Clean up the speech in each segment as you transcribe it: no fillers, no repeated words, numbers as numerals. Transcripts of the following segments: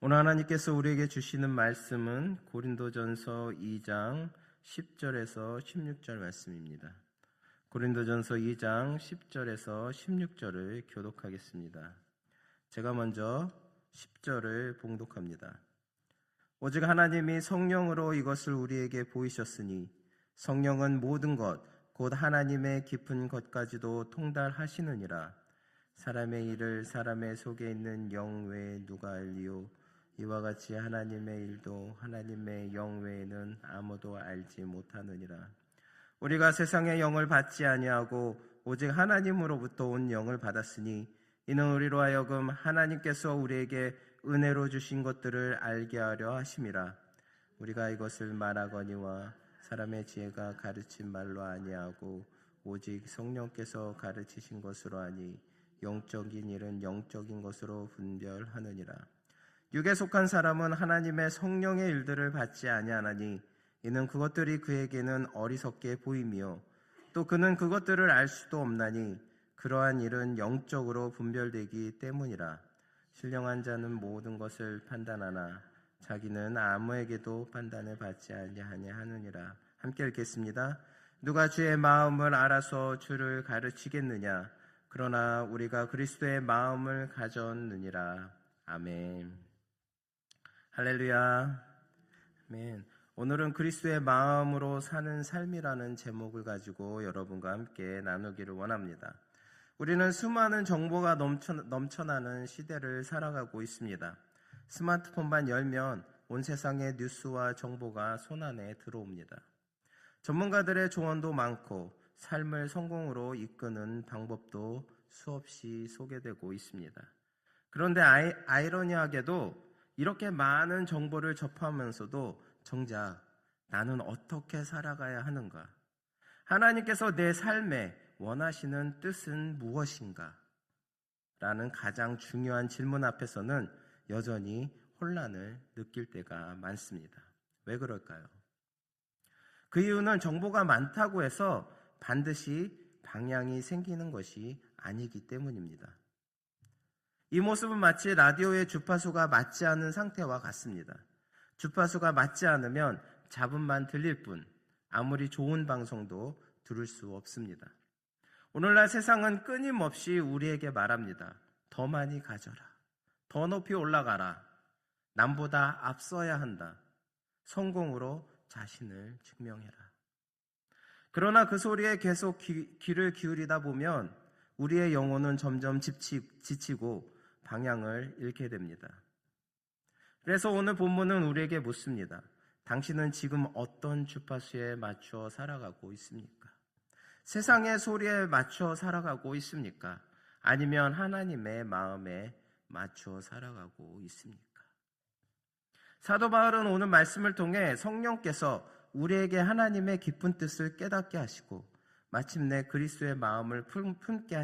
오늘 하나님께서 우리에게 주시는 말씀은 고린도전서 2장 10절에서 16절 말씀입니다. 고린도전서 2장 10절에서 16절을 교독하겠습니다. 제가 먼저 10절을 봉독합니다. 오직 하나님이 성령으로 이것을 우리에게 보이셨으니 성령은 모든 것, 곧 하나님의 깊은 것까지도 통달하시느니라. 사람의 일을 사람의 속에 있는 영 외에 누가 알리요? 이와 같이 하나님의 일도 하나님의 영 외에는 아무도 알지 못하느니라. 우리가 세상의 영을 받지 아니하고 오직 하나님으로부터 온 영을 받았으니 이는 우리로 하여금 하나님께서 우리에게 은혜로 주신 것들을 알게 하려 하심이라. 우리가 이것을 말하거니와 사람의 지혜가 가르친 말로 아니하고 오직 성령께서 가르치신 것으로 하니 영적인 일은 영적인 것으로 분별하느니라. 육에 속한 사람은 하나님의 성령의 일들을 받지 아니하나니 이는 그것들이 그에게는 어리석게 보임이요 또 그는 그것들을 알 수도 없나니 그러한 일은 영적으로 분별되기 때문이라. 신령한 자는 모든 것을 판단하나 자기는 아무에게도 판단을 받지 아니하냐 하느니라. 함께 읽겠습니다. 누가 주의 마음을 알아서 주를 가르치겠느냐? 그러나 우리가 그리스도의 마음을 가졌느니라. 아멘. 할렐루야. 아멘. 오늘은 그리스도의 마음으로 사는 삶이라는 제목을 가지고 여러분과 함께 나누기를 원합니다. 우리는 수많은 정보가 넘쳐나는 시대를 살아가고 있습니다. 스마트폰만 열면 온 세상의 뉴스와 정보가 손안에 들어옵니다. 전문가들의 조언도 많고 삶을 성공으로 이끄는 방법도 수없이 소개되고 있습니다. 그런데 아이러니하게도 이렇게 많은 정보를 접하면서도 정작 나는 어떻게 살아가야 하는가? 하나님께서 내 삶에 원하시는 뜻은 무엇인가? 라는 가장 중요한 질문 앞에서는 여전히 혼란을 느낄 때가 많습니다. 왜 그럴까요? 그 이유는 정보가 많다고 해서 반드시 방향이 생기는 것이 아니기 때문입니다. 이 모습은 마치 라디오의 주파수가 맞지 않은 상태와 같습니다. 주파수가 맞지 않으면 잡음만 들릴 뿐 아무리 좋은 방송도 들을 수 없습니다. 오늘날 세상은 끊임없이 우리에게 말합니다. 더 많이 가져라. 더 높이 올라가라. 남보다 앞서야 한다. 성공으로 자신을 증명해라. 그러나 그 소리에 계속 귀를 기울이다 보면 우리의 영혼은 점점 지치고 방향을 잃게 됩니다. 그래서 오늘 본문은 우리에게 묻습니다. 당신은 지금 어떤 주파수에 맞춰 살아가고 있습니까? 세상의 소리에 맞춰 살아가고 있습니까? 아니면 하나님의 마음에 맞춰 살아가고 있습니까? 사도 바울은 오늘 말씀을 통해 성령께서 우리에게 하나님의 깊은 뜻을 깨닫게 하시고 마침내 그리스도의 마음을 품게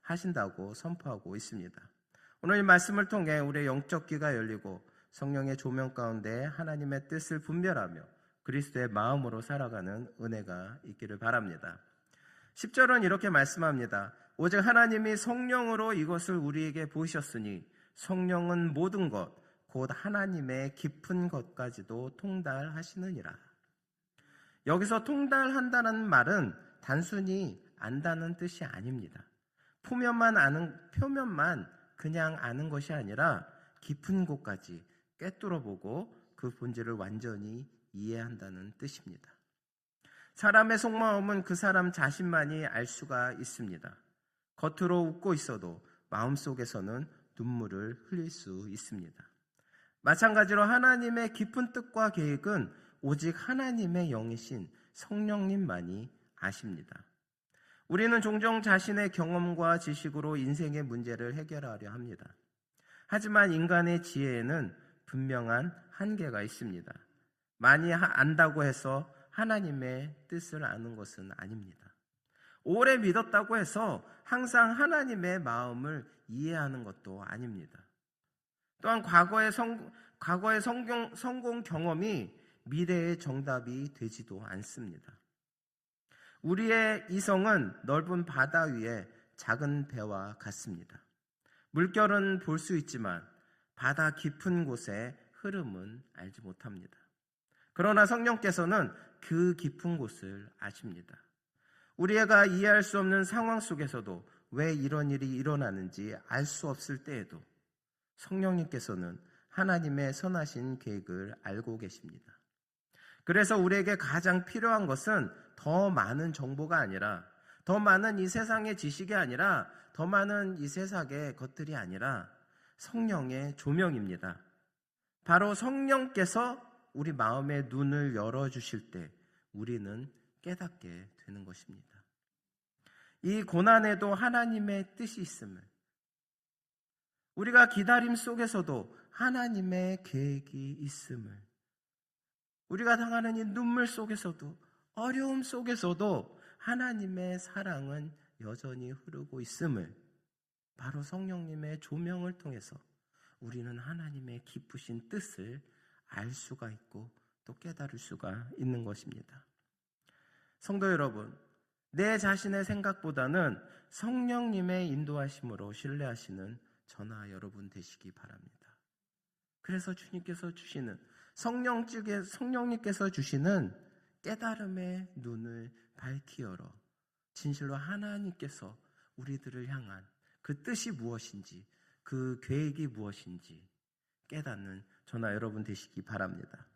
하신다고 선포하고 있습니다. 오늘 이 말씀을 통해 우리의 영적 귀가 열리고 성령의 조명 가운데 하나님의 뜻을 분별하며 그리스도의 마음으로 살아가는 은혜가 있기를 바랍니다. 10절은 이렇게 말씀합니다. 오직 하나님이 성령으로 이것을 우리에게 보이셨으니 성령은 모든 것, 곧 하나님의 깊은 것까지도 통달하시느니라. 여기서 통달한다는 말은 단순히 안다는 뜻이 아닙니다. 표면만 그냥 아는 것이 아니라 깊은 곳까지 꿰뚫어보고 그 본질을 완전히 이해한다는 뜻입니다. 사람의 속마음은 그 사람 자신만이 알 수가 있습니다. 겉으로 웃고 있어도 마음속에서는 눈물을 흘릴 수 있습니다. 마찬가지로 하나님의 깊은 뜻과 계획은 오직 하나님의 영이신 성령님만이 아십니다. 우리는 종종 자신의 경험과 지식으로 인생의 문제를 해결하려 합니다. 하지만 인간의 지혜에는 분명한 한계가 있습니다. 많이 안다고 해서 하나님의 뜻을 아는 것은 아닙니다. 오래 믿었다고 해서 항상 하나님의 마음을 이해하는 것도 아닙니다. 또한 과거의 성공 경험이 미래의 정답이 되지도 않습니다. 우리의 이성은 넓은 바다 위에 작은 배와 같습니다. 물결은 볼 수 있지만 바다 깊은 곳의 흐름은 알지 못합니다. 그러나 성령께서는 그 깊은 곳을 아십니다. 우리가 이해할 수 없는 상황 속에서도 왜 이런 일이 일어나는지 알 수 없을 때에도 성령님께서는 하나님의 선하신 계획을 알고 계십니다. 그래서 우리에게 가장 필요한 것은 더 많은 정보가 아니라, 더 많은 이 세상의 지식이 아니라, 더 많은 이 세상의 것들이 아니라 성령의 조명입니다. 바로 성령께서 우리 마음의 눈을 열어주실 때 우리는 깨닫게 되는 것입니다. 이 고난에도 하나님의 뜻이 있음을, 우리가 기다림 속에서도 하나님의 계획이 있음을, 우리가 당하는 이 눈물 속에서도, 어려움 속에서도 하나님의 사랑은 여전히 흐르고 있음을 바로 성령님의 조명을 통해서 우리는 하나님의 깊으신 뜻을 알 수가 있고 또 깨달을 수가 있는 것입니다. 성도 여러분, 내 자신의 생각보다는 성령님의 인도하심으로 신뢰하시는 저나 여러분 되시기 바랍니다. 그래서 주님께서 주시는 성령님께서 주시는 깨달음의 눈을 밝히 열어 진실로 하나님께서 우리들을 향한 그 뜻이 무엇인지, 그 계획이 무엇인지 깨닫는 저나 여러분 되시기 바랍니다.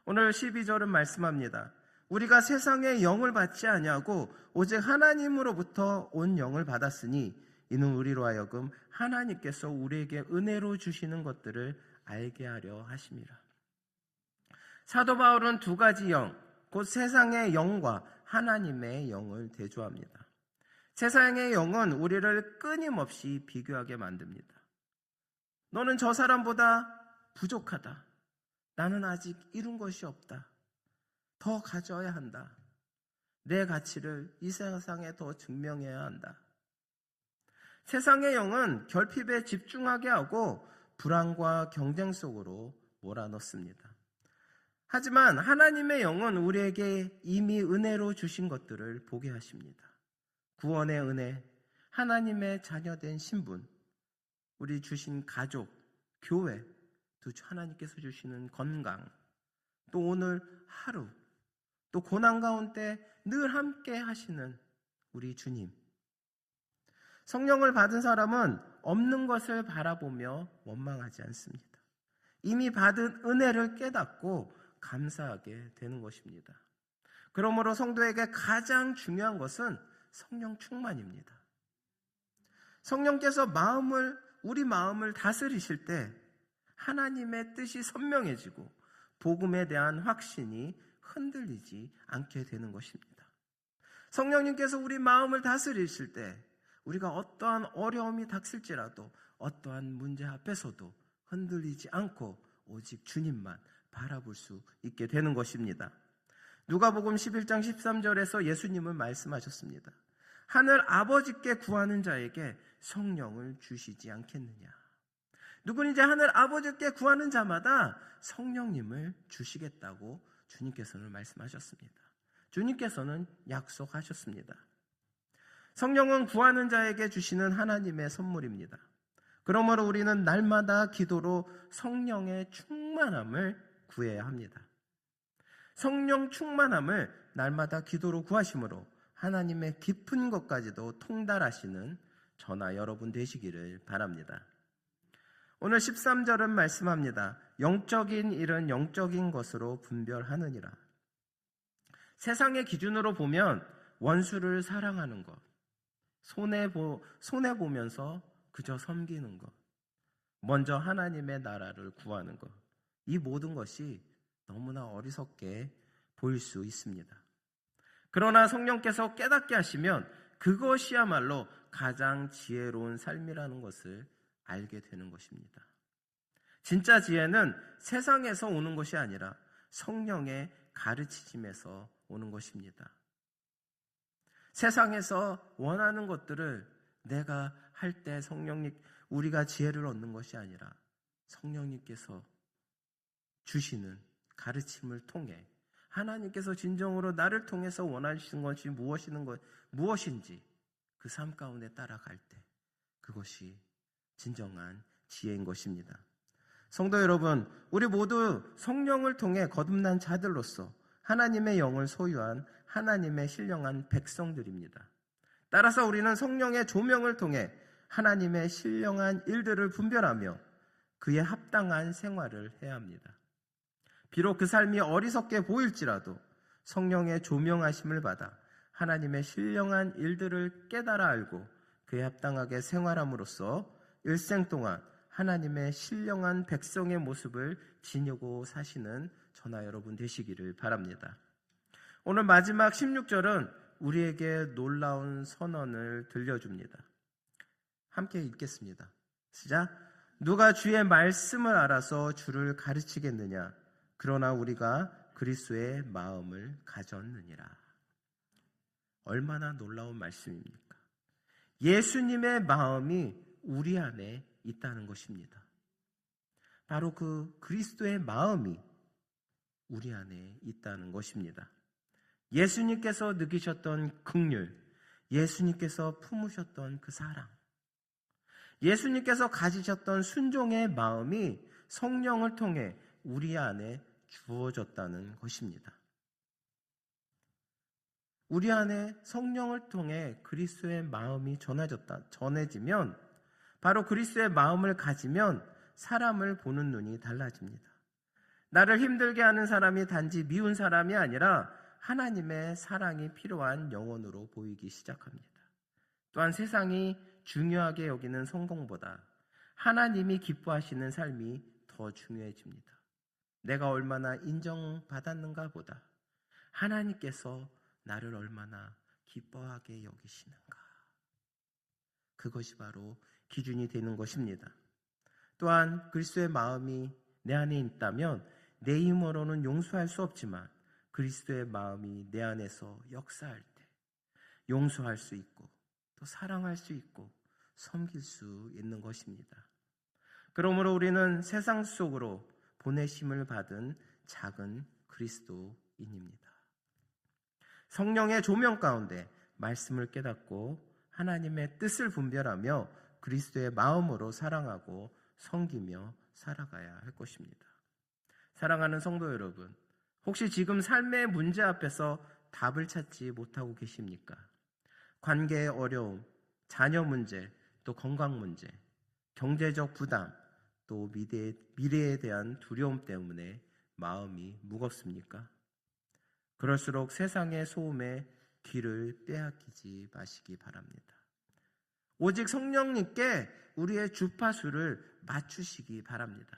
오늘 12절은 말씀합니다. 우리가 세상의 영을 받지 아니하고 오직 하나님으로부터 온 영을 받았으니 이는 우리로 하여금 하나님께서 우리에게 은혜로 주시는 것들을 알게 하려 하심이라. 사도 바울은 두 가지 영, 곧 세상의 영과 하나님의 영을 대조합니다. 세상의 영은 우리를 끊임없이 비교하게 만듭니다. 너는 저 사람보다 부족하다. 나는 아직 이룬 것이 없다. 더 가져야 한다. 내 가치를 이 세상에 더 증명해야 한다. 세상의 영은 결핍에 집중하게 하고 불안과 경쟁 속으로 몰아넣습니다. 하지만 하나님의 영은 우리에게 이미 은혜로 주신 것들을 보게 하십니다. 구원의 은혜, 하나님의 자녀된 신분, 우리 주신 가족, 교회, 또 하나님께서 주시는 건강, 또 오늘 하루, 또 고난 가운데 늘 함께 하시는 우리 주님. 성령을 받은 사람은 없는 것을 바라보며 원망하지 않습니다. 이미 받은 은혜를 깨닫고 감사하게 되는 것입니다. 그러므로 성도에게 가장 중요한 것은 성령 충만입니다. 성령께서 우리 마음을 다스리실 때 하나님의 뜻이 선명해지고 복음에 대한 확신이 흔들리지 않게 되는 것입니다. 성령님께서 우리 마음을 다스리실 때 우리가 어떠한 어려움이 닥칠지라도 어떠한 문제 앞에서도 흔들리지 않고 오직 주님만 바라볼 수 있게 되는 것입니다. 누가복음 11장 13절에서 예수님은 말씀하셨습니다. 하늘 아버지께 구하는 자에게 성령을 주시지 않겠느냐. 누구든지 하늘 아버지께 구하는 자마다 성령님을 주시겠다고 주님께서는 말씀하셨습니다. 주님께서는 약속하셨습니다. 성령은 구하는 자에게 주시는 하나님의 선물입니다. 그러므로 우리는 날마다 기도로 성령의 충만함을 구해야 합니다. 성령 충만함을 날마다 기도로 구하심으로 하나님의 깊은 것까지도 통달하시는 저나 여러분 되시기를 바랍니다. 오늘 13절은 말씀합니다. 영적인 일은 영적인 것으로 분별하느니라. 세상의 기준으로 보면 원수를 사랑하는 것, 손해보면서 그저 섬기는 것, 먼저 하나님의 나라를 구하는 것, 이 모든 것이 너무나 어리석게 보일 수 있습니다. 그러나 성령께서 깨닫게 하시면 그것이야말로 가장 지혜로운 삶이라는 것을 알게 되는 것입니다. 진짜 지혜는 세상에서 오는 것이 아니라 성령의 가르치심에서 오는 것입니다. 세상에서 원하는 것들을 내가 할 때 우리가 지혜를 얻는 것이 아니라 성령님께서 주시는 가르침을 통해 하나님께서 진정으로 나를 통해서 원하시는 것이 무엇인지 그 삶 가운데 따라갈 때 그것이 진정한 지혜인 것입니다. 성도 여러분, 우리 모두 성령을 통해 거듭난 자들로서 하나님의 영을 소유한 하나님의 신령한 백성들입니다. 따라서 우리는 성령의 조명을 통해 하나님의 신령한 일들을 분별하며 그에 합당한 생활을 해야 합니다. 비록 그 삶이 어리석게 보일지라도 성령의 조명하심을 받아 하나님의 신령한 일들을 깨달아 알고 그에 합당하게 생활함으로써 일생 동안 하나님의 신령한 백성의 모습을 지니고 사시는 저나 여러분 되시기를 바랍니다. 오늘 마지막 16절은 우리에게 놀라운 선언을 들려줍니다. 함께 읽겠습니다. 시작. 누가 주의 말씀을 알아서 주를 가르치겠느냐? 그러나 우리가 그리스도의 마음을 가졌느니라. 얼마나 놀라운 말씀입니까? 예수님의 마음이 우리 안에 있다는 것입니다. 바로 그 그리스도의 마음이 우리 안에 있다는 것입니다. 예수님께서 느끼셨던 긍휼, 예수님께서 품으셨던 그 사랑, 예수님께서 가지셨던 순종의 마음이 성령을 통해 우리 안에 주어졌다는 것입니다. 우리 안에 성령을 통해 그리스도의 마음이 전해지면 바로 그리스도의 마음을 가지면 사람을 보는 눈이 달라집니다. 나를 힘들게 하는 사람이 단지 미운 사람이 아니라 하나님의 사랑이 필요한 영혼으로 보이기 시작합니다. 또한 세상이 중요하게 여기는 성공보다 하나님이 기뻐하시는 삶이 더 중요해집니다. 내가 얼마나 인정받았는가 보다 하나님께서 나를 얼마나 기뻐하게 여기시는가. 그것이 바로 기준이 되는 것입니다. 또한 그리스도의 마음이 내 안에 있다면 내 힘으로는 용서할 수 없지만 그리스도의 마음이 내 안에서 역사할 때 용서할 수 있고 또 사랑할 수 있고 섬길 수 있는 것입니다. 그러므로 우리는 세상 속으로 보내심을 받은 작은 그리스도인입니다. 성령의 조명 가운데 말씀을 깨닫고 하나님의 뜻을 분별하며 그리스도의 마음으로 사랑하고 섬기며 살아가야 할 것입니다. 사랑하는 성도 여러분, 혹시 지금 삶의 문제 앞에서 답을 찾지 못하고 계십니까? 관계의 어려움, 자녀 문제, 또 건강 문제, 경제적 부담, 또 미래에 대한 두려움 때문에 마음이 무겁습니까? 그럴수록 세상의 소음에 귀를 빼앗기지 마시기 바랍니다. 오직 성령님께 우리의 주파수를 맞추시기 바랍니다.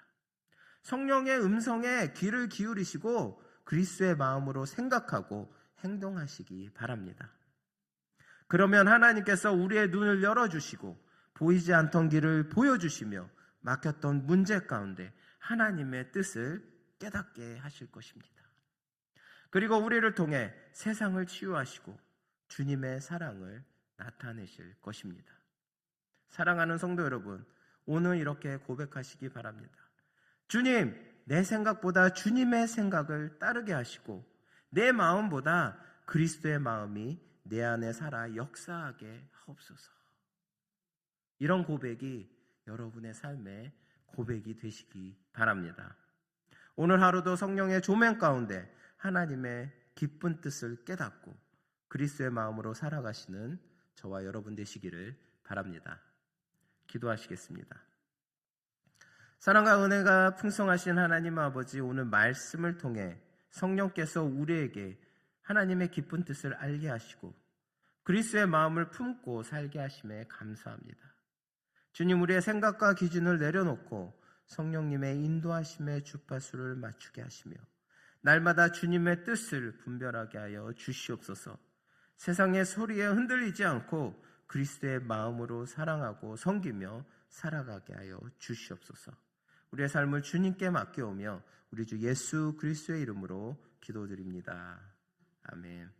성령의 음성에 귀를 기울이시고 그리스도의 마음으로 생각하고 행동하시기 바랍니다. 그러면 하나님께서 우리의 눈을 열어주시고 보이지 않던 길을 보여주시며 막혔던 문제 가운데 하나님의 뜻을 깨닫게 하실 것입니다. 그리고 우리를 통해 세상을 치유하시고 주님의 사랑을 나타내실 것입니다. 사랑하는 성도 여러분, 오늘 이렇게 고백하시기 바랍니다. 주님, 내 생각보다 주님의 생각을 따르게 하시고 내 마음보다 그리스도의 마음이 내 안에 살아 역사하게 하옵소서. 이런 고백이 여러분의 삶의 고백이 되시기 바랍니다. 오늘 하루도 성령의 조명 가운데 하나님의 기쁜 뜻을 깨닫고 그리스도의 마음으로 살아가시는 저와 여러분 되시기를 바랍니다. 기도하시겠습니다. 사랑과 은혜가 풍성하신 하나님 아버지, 오늘 말씀을 통해 성령께서 우리에게 하나님의 기쁜 뜻을 알게 하시고 그리스도의 마음을 품고 살게 하심에 감사합니다. 주님, 우리의 생각과 기준을 내려놓고 성령님의 인도하심의 주파수를 맞추게 하시며 날마다 주님의 뜻을 분별하게 하여 주시옵소서. 세상의 소리에 흔들리지 않고 그리스도의 마음으로 사랑하고 섬기며 살아가게 하여 주시옵소서. 우리의 삶을 주님께 맡겨오며 우리 주 예수 그리스도의 이름으로 기도드립니다. 아멘.